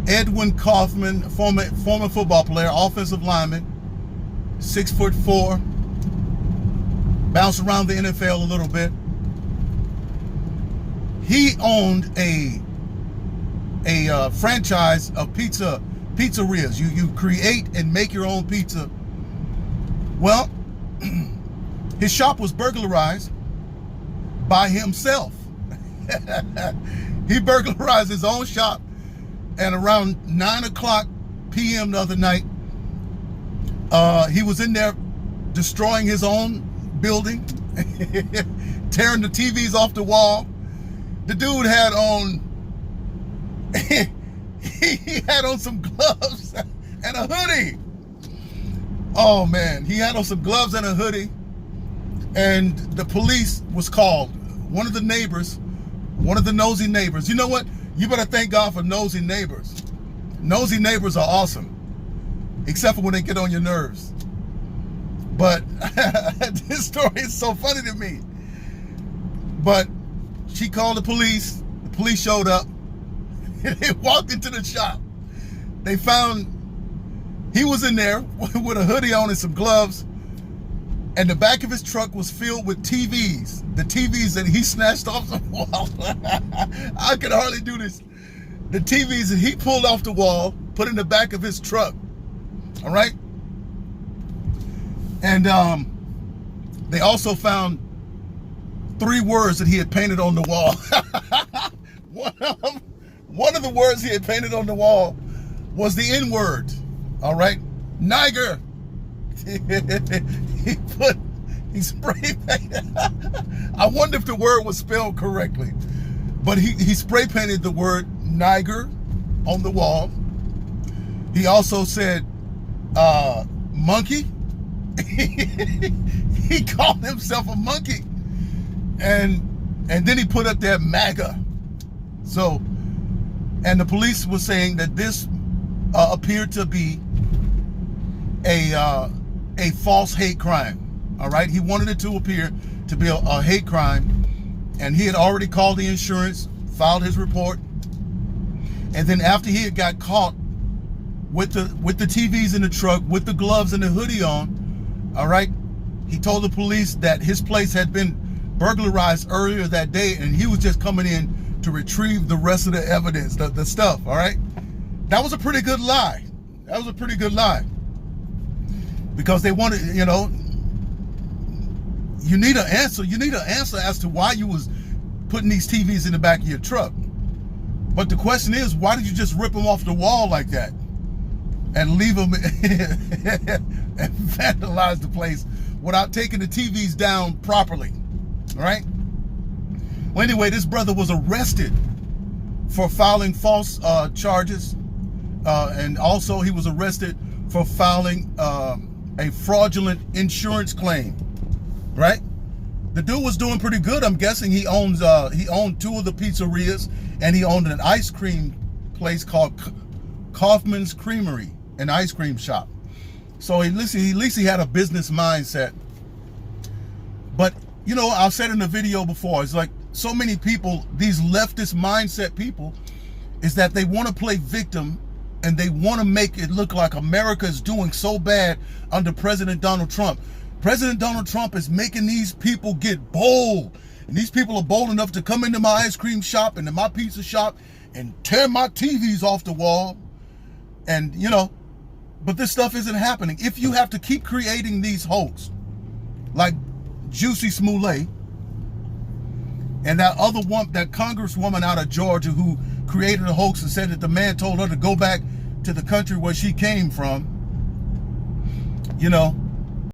Edawn Coughman, former football player, offensive lineman, 6'4", bounced around the NFL a little bit. He owned a franchise of pizzerias. You create and make your own pizza. Well, his shop was burglarized by himself. He burglarized his own shop, and around 9:00 p.m. the other night, he was in there destroying his own building, tearing the TVs off the wall. The dude had on, he had on some gloves and a hoodie. Oh man, he had on some gloves and a hoodie, and the police was called. One of the neighbors, one of the nosy neighbors. You know what? You better thank God for nosy neighbors. Nosy neighbors are awesome, except for when they get on your nerves. But this story is so funny to me. But she called the police. The police showed up. They walked into the shop. They found he was in there with a hoodie on and some gloves. And the back of his truck was filled with TVs. The TVs that he snatched off the wall. I could hardly do this. The TVs that he pulled off the wall, put in the back of his truck. All right? And they also found 3 words that he had painted on the wall. One of the words he had painted on the wall was the N-word. All right? Niger. He spray painted. I wonder if the word was spelled correctly. But he spray painted the word Niger on the wall. He also said monkey. He called himself a monkey. And then he put up that MAGA. So, and the police was saying that this appeared to be a false hate crime. All right, he wanted it to appear to be a hate crime, and he had already called the insurance, filed his report, and then after he had got caught with the TVs in the truck, with the gloves and the hoodie on, all right, he told the police that his place had been burglarized earlier that day, and he was just coming in to retrieve the rest of the evidence, the stuff. All right, that was a pretty good lie. That was a pretty good lie. Because they wanted, you know, you need an answer. You need an answer as to why you was putting these TVs in the back of your truck. But the question is, why did you just rip them off the wall like that and leave them and vandalize the place without taking the TVs down properly? All right? Well, anyway, this brother was arrested for filing false charges. And also he was arrested for filing a fraudulent insurance claim, right? The dude was doing pretty good. I'm guessing he owned 2 of the pizzerias, and he owned an ice cream place called Kaufman's Creamery, an ice cream shop. So at least he had a business mindset. But you know, I've said in the video before, it's like so many people, these leftist mindset people, is that they want to play victim. And they want to make it look like America is doing so bad under President Donald Trump. President Donald Trump is making these people get bold. And these people are bold enough to come into my ice cream shop, into my pizza shop, and tear my TVs off the wall. And, you know, but this stuff isn't happening. If you have to keep creating these hoax, like Jussie Smollett, and that other one, that congresswoman out of Georgia who created a hoax and said that the man told her to go back to the country where she came from, you know,